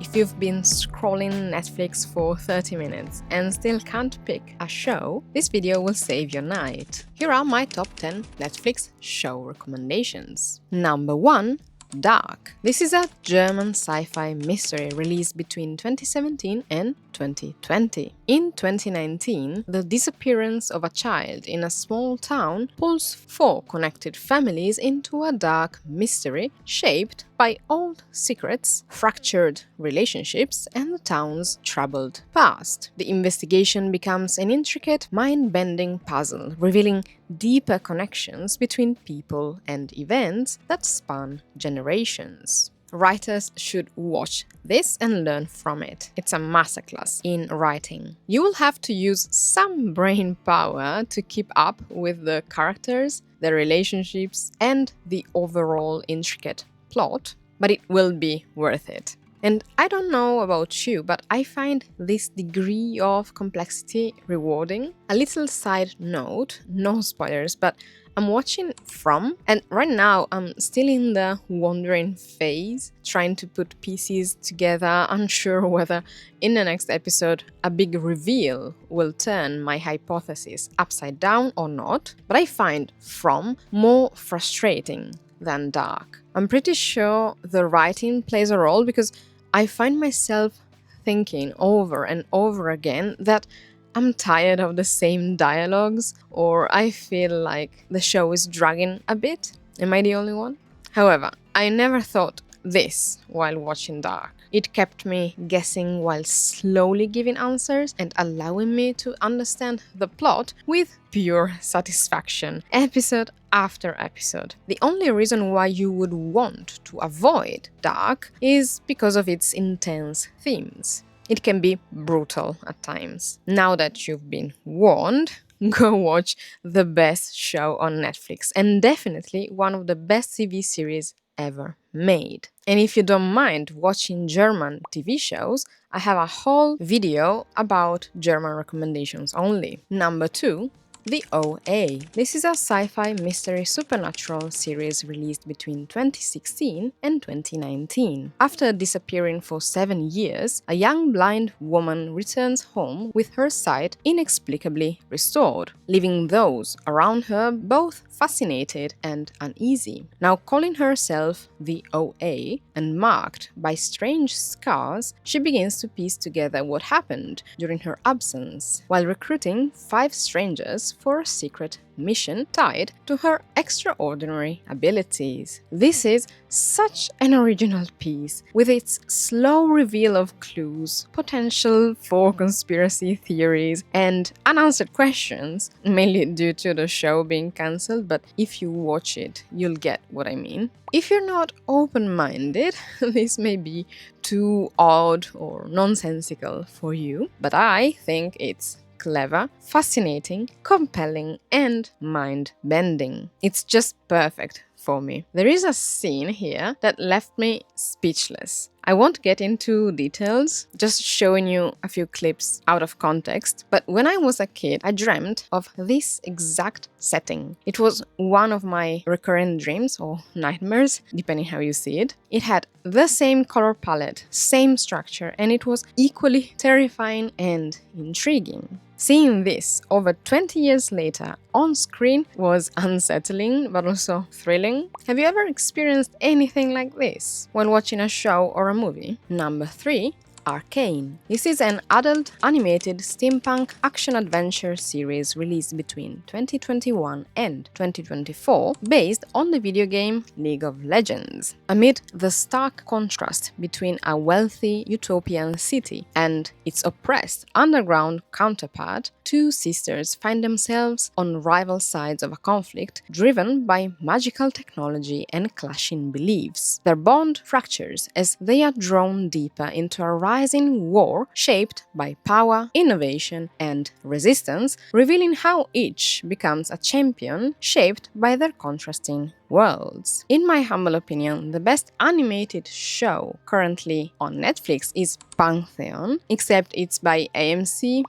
If you've been scrolling Netflix for 30 minutes and still can't pick a show, this video will save your night. Here are my top 10 Netflix show recommendations. Number 1. Dark. This is a German sci-fi mystery released between 2017 and 2020. In 2019, the disappearance of a child in a small town pulls 4 connected families into a dark mystery shaped by old secrets, fractured relationships, and the town's troubled past. The investigation becomes an intricate, mind-bending puzzle, revealing deeper connections between people and events that span generations. Writers should watch this and learn from it. It's a masterclass in writing. You will have to use some brain power to keep up with the characters, the relationships, and the overall intricate plot, but it will be worth it. And I don't know about you, but I find this degree of complexity rewarding. A little side note, no spoilers, but I'm watching From, and right now I'm still in the wondering phase, trying to put pieces together, unsure whether in the next episode a big reveal will turn my hypothesis upside down or not. But I find From more frustrating than Dark. I'm pretty sure the writing plays a role because I find myself thinking over and over again that I'm tired of the same dialogues, or I feel like the show is dragging a bit. Am I the only one? However, I never thought this while watching Dark. It kept me guessing while slowly giving answers and allowing me to understand the plot with pure satisfaction, episode after episode. The only reason why you would want to avoid Dark is because of its intense themes. It can be brutal at times. Now that you've been warned, go watch the best show on Netflix, and definitely one of the best TV series ever made. And if you don't mind watching German TV shows, I have a whole video about German recommendations only. Number 2. The OA. This is a sci-fi mystery supernatural series released between 2016 and 2019. After disappearing for 7 years, a young blind woman returns home with her sight inexplicably restored, leaving those around her both fascinated and uneasy. Now calling herself the OA and marked by strange scars, she begins to piece together what happened during her absence, while recruiting 5 strangers for a secret mission tied to her extraordinary abilities. This is such an original piece, with its slow reveal of clues, potential for conspiracy theories, and unanswered questions, mainly due to the show being cancelled, but if you watch it, you'll get what I mean. If you're not open-minded, this may be too odd or nonsensical for you, but I think it's clever, fascinating, compelling, and mind-bending. It's just perfect for me. There is a scene here that left me speechless. I won't get into details, just showing you a few clips out of context, but when I was a kid, I dreamt of this exact setting. It was one of my recurrent dreams or nightmares, depending how you see it. It had the same color palette, same structure, and it was equally terrifying and intriguing. Seeing this over 20 years later on screen was unsettling but also thrilling. Have you ever experienced anything like this when watching a show or a movie? Number 3. Arcane. This is an adult animated steampunk action-adventure series released between 2021 and 2024 based on the video game League of Legends. Amid the stark contrast between a wealthy utopian city and its oppressed underground counterpart, 2 sisters find themselves on rival sides of a conflict driven by magical technology and clashing beliefs. Their bond fractures as they are drawn deeper into a rising war shaped by power, innovation, and resistance, revealing how each becomes a champion shaped by their contrasting worlds. In my humble opinion, the best animated show currently on Netflix is Pantheon, except it's by AMC+,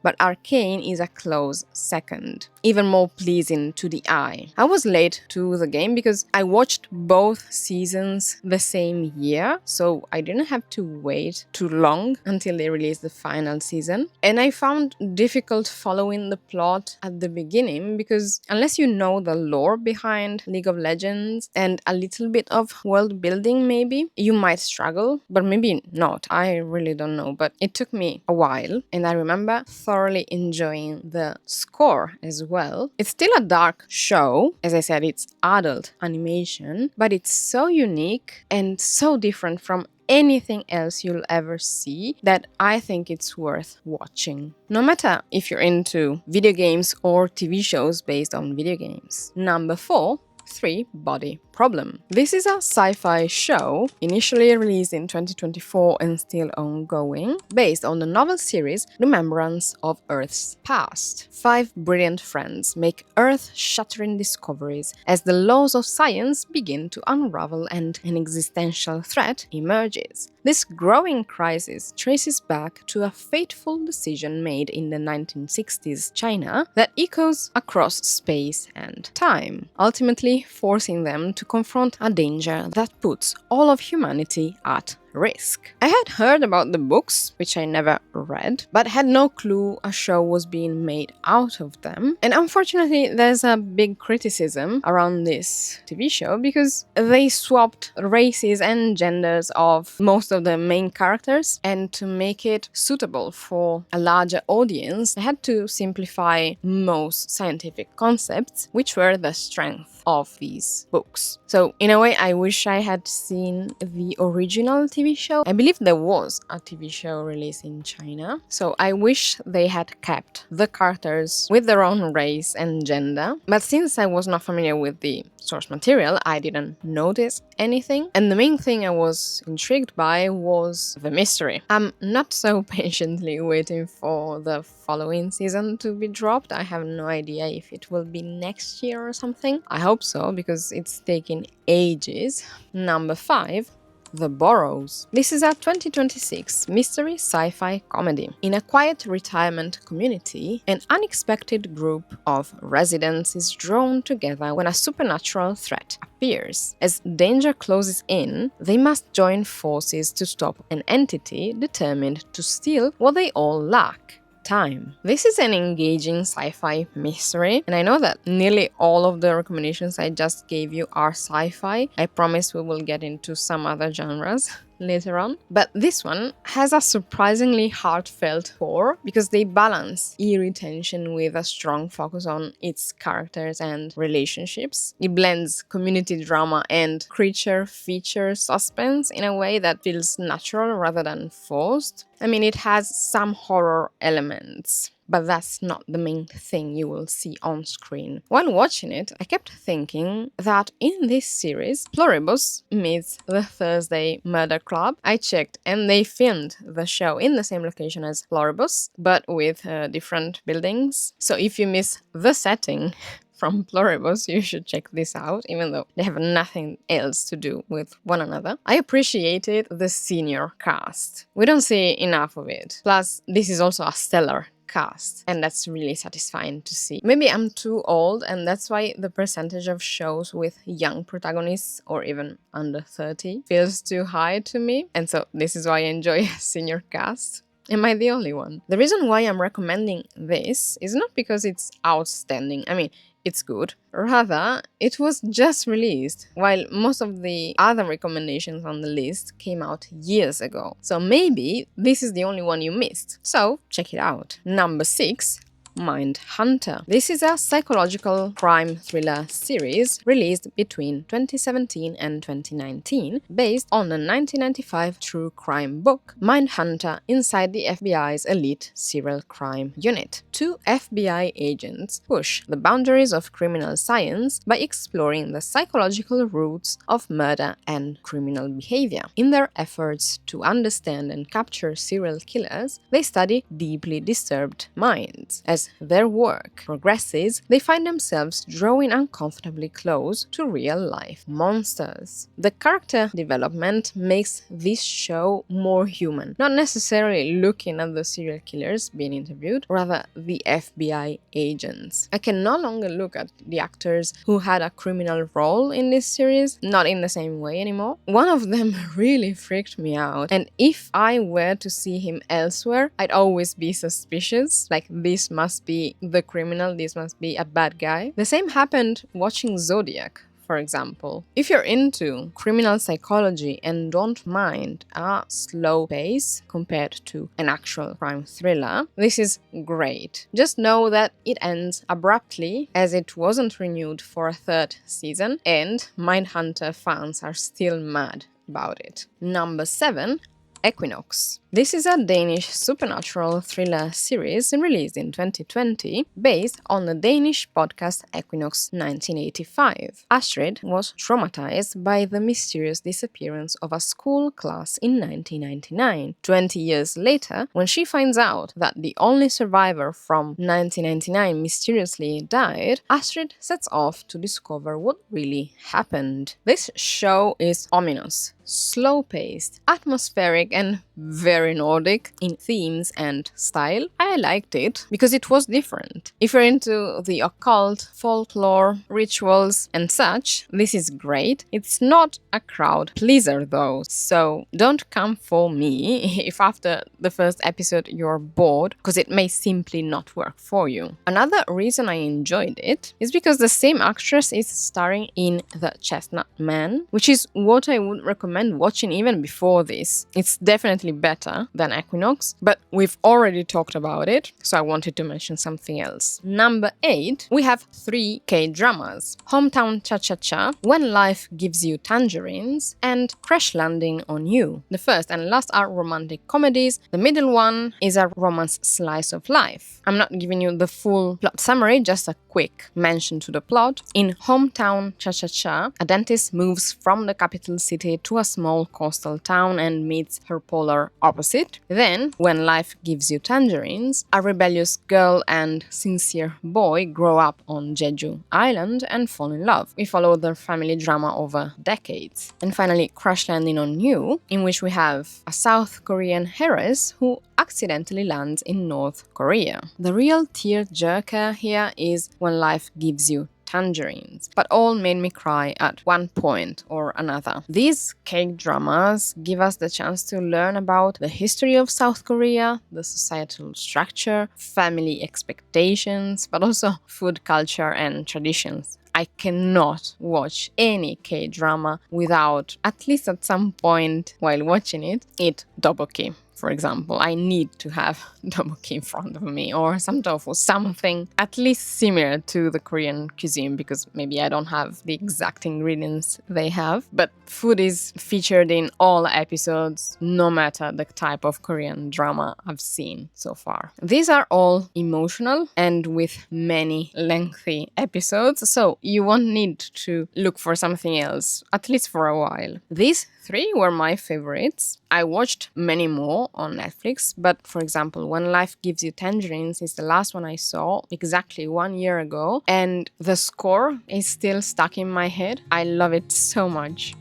but Arcane is a close second, even more pleasing to the eye. I was late to the game because I watched both seasons the same year, so I didn't have to wait too long until they released the final season. And I found difficult following the plot at the beginning because unless you know the lore behind League of Legends and a little bit of world building maybe, you might struggle, but maybe not. I really don't know, but it took me a while and I remember thoroughly enjoying the score as well. It's still a dark show. As I said, it's adult animation, but it's so unique and so different from anything else you'll ever see that I think it's worth watching. No matter if you're into video games or TV shows based on video games. Number 4. 3 Body Problem. This is a sci-fi show, initially released in 2024 and still ongoing, based on the novel series Remembrance of Earth's Past. 5 brilliant friends make earth-shattering discoveries as the laws of science begin to unravel and an existential threat emerges. This growing crisis traces back to a fateful decision made in the 1960s China that echoes across space and time, ultimately forcing them to confront a danger that puts all of humanity at risk. I had heard about the books, which I never read, but had no clue a show was being made out of them. And unfortunately, there's a big criticism around this TV show because they swapped races and genders of most of the main characters, and to make it suitable for a larger audience, they had to simplify most scientific concepts, which were the strength of these books. So in a way, I wish I had seen the original TV show. I believe there was a TV show released in China. So I wish they had kept the characters with their own race and gender. But since I was not familiar with the source material, I didn't notice anything. And the main thing I was intrigued by was the mystery. I'm not so patiently waiting for the following season to be dropped. I have no idea if it will be next year or something. I hope so, because it's taking ages. Number 5. The Boroughs. This is a 2026 mystery sci-fi comedy. In a quiet retirement community, an unexpected group of residents is drawn together when a supernatural threat appears. As danger closes in, they must join forces to stop an entity determined to steal what they all lack: time. This is an engaging sci-fi mystery, and I know that nearly all of the recommendations I just gave you are sci-fi. I promise we will get into some other genres later on. But this one has a surprisingly heartfelt core because they balance eerie tension with a strong focus on its characters and relationships. It blends community drama and creature feature suspense in a way that feels natural rather than forced. I mean, it has some horror elements, but that's not the main thing you will see on screen. While watching it, I kept thinking that in this series, Pluribus meets the Thursday Murder Club. I checked and they filmed the show in the same location as Pluribus, but with different buildings. So if you miss the setting from Pluribus, you should check this out, even though they have nothing else to do with one another. I appreciated the senior cast. We don't see enough of it. Plus, this is also a stellar cast, and that's really satisfying to see. Maybe I'm too old, and that's why the percentage of shows with young protagonists or even under 30 feels too high to me, and so this is why I enjoy a senior cast. Am I the only one? The reason why I'm recommending this is not because it's outstanding. I mean, it's good. Rather, it was just released, while most of the other recommendations on the list came out years ago. So maybe this is the only one you missed. So check it out. Number 6. Mindhunter. This is a psychological crime thriller series released between 2017 and 2019, based on the 1995 true crime book Mindhunter inside the FBI's elite serial crime unit. 2 FBI agents push the boundaries of criminal science by exploring the psychological roots of murder and criminal behavior. In their efforts to understand and capture serial killers, they study deeply disturbed minds. As as their work progresses, they find themselves drawing uncomfortably close to real-life monsters. The character development makes this show more human, not necessarily looking at the serial killers being interviewed, rather the FBI agents. I can no longer look at the actors who had a criminal role in this series, not in the same way anymore. One of them really freaked me out, and if I were to see him elsewhere, I'd always be suspicious, like this must be the criminal, this must be a bad guy. The same happened watching Zodiac, for example. If you're into criminal psychology and don't mind a slow pace compared to an actual crime thriller, this is great. Just know that it ends abruptly, as it wasn't renewed for a third season, and Mindhunter fans are still mad about it. Number 7. Equinox. This is a Danish supernatural thriller series released in 2020 based on the Danish podcast Equinox 1985. Astrid was traumatized by the mysterious disappearance of a school class in 1999. 20 years later, when she finds out that the only survivor from 1999 mysteriously died, Astrid sets off to discover what really happened. This show is ominous, slow-paced, atmospheric, and very Nordic in themes and style. I liked it because it was different. If you're into the occult, folklore, rituals, and such, this is great. It's not a crowd pleaser though, so don't come for me if after the first episode you're bored, because it may simply not work for you. Another reason I enjoyed it is because the same actress is starring in The Chestnut Man, which is what I would recommend watching even before this. It's definitely better than Equinox, but we've already talked about it, so I wanted to mention something else. Number 8, we have 3 K-dramas: Hometown Cha-Cha-Cha, When Life Gives You Tangerines, and Crash Landing on You. The first and last are romantic comedies, the middle one is a romance slice of life. I'm not giving you the full plot summary, just a quick mention to the plot. In Hometown Cha-Cha-Cha, a dentist moves from the capital city to a small coastal town and meets her polar opposite. Then, When Life Gives You Tangerines, a rebellious girl and sincere boy grow up on Jeju Island and fall in love. We follow their family drama over decades. And finally, Crash Landing on You, in which we have a South Korean heiress who accidentally lands in North Korea. The real tear-jerker here is When Life Gives You Tangerines, but all made me cry at one point or another. These K-dramas give us the chance to learn about the history of South Korea, the societal structure, family expectations, but also food culture and traditions. I cannot watch any K-drama without, at least at some point while watching it, eat tteokbokki. For example, I need to have tteokbokki in front of me, or some tofu, something at least similar to the Korean cuisine, because maybe I don't have the exact ingredients they have. But food is featured in all episodes, no matter the type of Korean drama I've seen so far. These are all emotional and with many lengthy episodes, so you won't need to look for something else, at least for a while. These 3 were my favorites. I watched many more on Netflix, but for example, When Life Gives You Tangerines is the last one I saw exactly 1 year ago, and the score is still stuck in my head. I love it so much.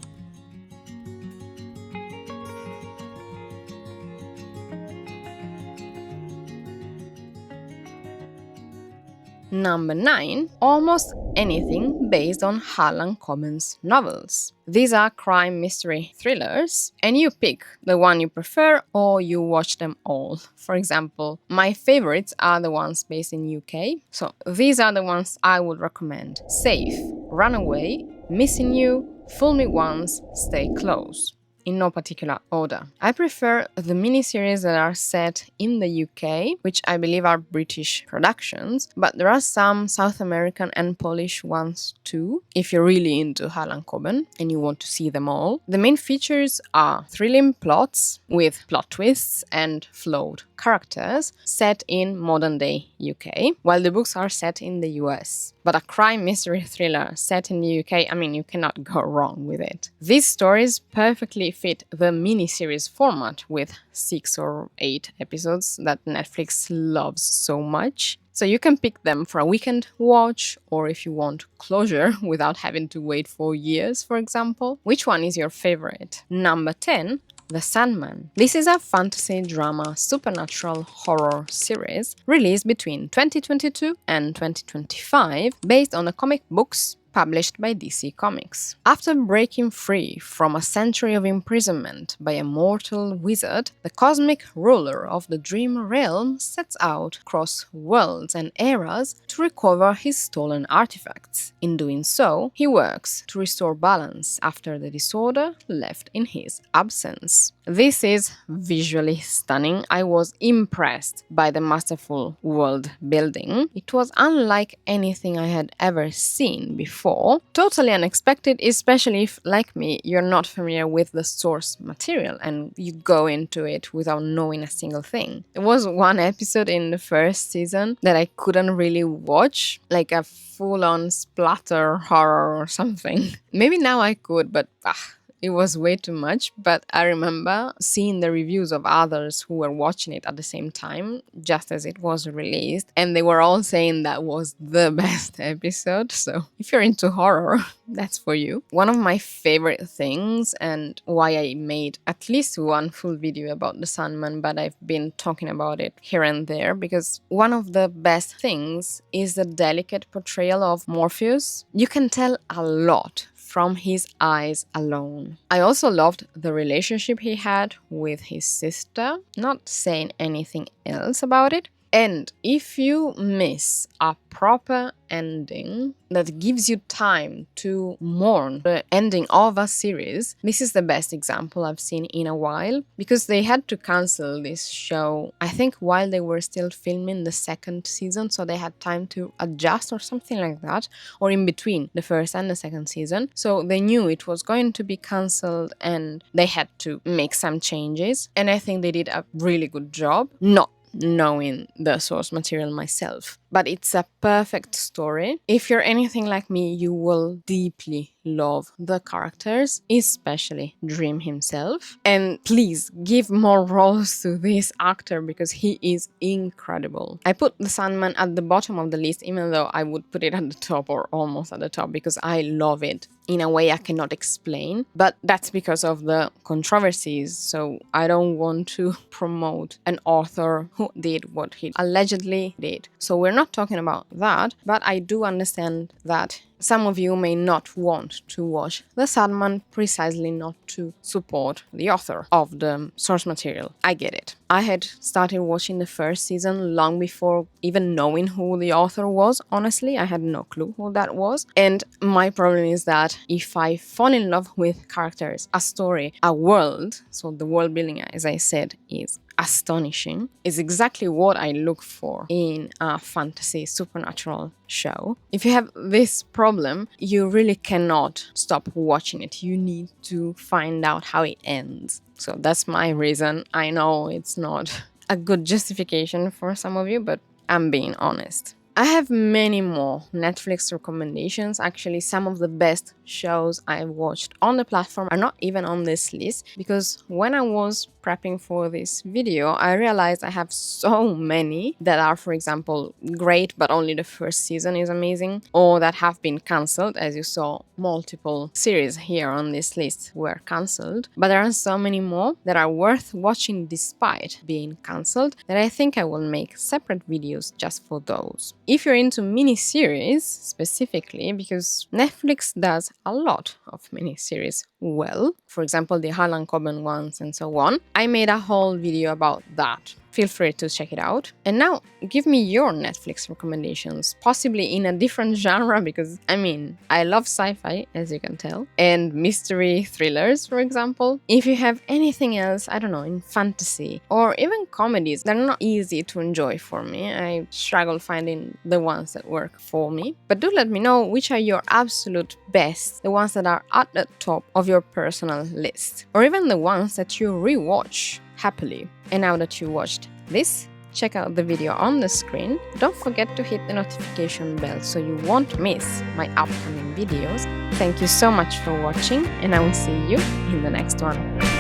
Number 9, almost anything based on Harlan Coben's novels. These are crime mystery thrillers, and you pick the one you prefer or you watch them all. For example, my favorites are the ones based in UK, so these are the ones I would recommend: Safe, Runaway, Missing You, Fool Me Once, Stay Close. In no particular order. I prefer the miniseries that are set in the UK, which I believe are British productions, but there are some South American and Polish ones too, if you're really into Harlan Coben and you want to see them all. The main features are thrilling plots with plot twists and flawed characters set in modern-day UK, while the books are set in the US. But a crime mystery thriller set in the UK, I mean, you cannot go wrong with it. These stories perfectly fit the miniseries format with 6 or 8 episodes that Netflix loves so much. So you can pick them for a weekend watch, or if you want closure without having to wait for years, for example. Which one is your favorite? Number 10. The Sandman. This is a fantasy drama supernatural horror series released between 2022 and 2025 based on the comic books published by DC Comics. After breaking free from a century of imprisonment by a mortal wizard, the cosmic ruler of the Dream Realm sets out across worlds and eras to recover his stolen artifacts. In doing so, he works to restore balance after the disorder left in his absence. This is visually stunning. I was impressed by the masterful world building. It was unlike anything I had ever seen before. Totally unexpected, especially if, like me, you're not familiar with the source material and you go into it without knowing a single thing. There was one episode in the first season that I couldn't really watch, like a full-on splatter horror or something. Maybe now I could, but it was way too much. But I remember seeing the reviews of others who were watching it at the same time, just as it was released, and they were all saying that was the best episode. So if you're into horror, that's for you. One of my favorite things, and why I made at least one full video about the Sandman, but I've been talking about it here and there, because one of the best things is the delicate portrayal of Morpheus. You can tell a lot from his eyes alone. I also loved the relationship he had with his sister, not saying anything else about it. And if you miss a proper ending that gives you time to mourn the ending of a series, this is the best example I've seen in a while, because they had to cancel this show, I think, while they were still filming the second season, so they had time to adjust or something like that, or in between the first and the second season. So they knew it was going to be cancelled and they had to make some changes, and I think they did a really good job, not knowing the source material myself. But it's a perfect story. If you're anything like me, you will deeply love the characters, especially Dream himself. And please give more roles to this actor because he is incredible. I put the Sandman at the bottom of the list, even though I would put it at the top or almost at the top, because I love it in a way I cannot explain. But that's because of the controversies. So I don't want to promote an author who did what he allegedly did. So we're not talking about that, but I do understand that some of you may not want to watch the Sandman precisely not to support the author of the source material. I get it. I had started watching the first season long before even knowing who the author was. Honestly, I had no clue who that was. And my problem is that if I fall in love with characters, a story, a world, so the world building, as I said, is astonishing, is exactly what I look for in a fantasy supernatural show. If you have this problem, you really cannot stop watching it. You need to find out how it ends. So that's my reason. I know it's not a good justification for some of you, but I'm being honest. I have many more Netflix recommendations. Actually, some of the best shows I've watched on the platform are not even on this list, because when I was prepping for this video, I realized I have so many that are, for example, great, but only the first season is amazing, or that have been cancelled. As you saw, multiple series here on this list were cancelled, but there are so many more that are worth watching despite being cancelled that I think I will make separate videos just for those. If you're into miniseries specifically, because Netflix does a lot of miniseries well, for example, the Harlan Coben ones and so on, I made a whole video about that. Feel free to check it out. And now, give me your Netflix recommendations, possibly in a different genre, because, I love sci-fi, as you can tell, and mystery thrillers, for example. If you have anything else, I don't know, in fantasy, or even comedies that are not easy to enjoy for me, I struggle finding the ones that work for me. But do let me know which are your absolute best, the ones that are at the top of your personal list, or even the ones that you rewatch happily. And now that you watched this, check out the video on the screen. Don't forget to hit the notification bell so you won't miss my upcoming videos. Thank you so much for watching, and I will see you in the next one.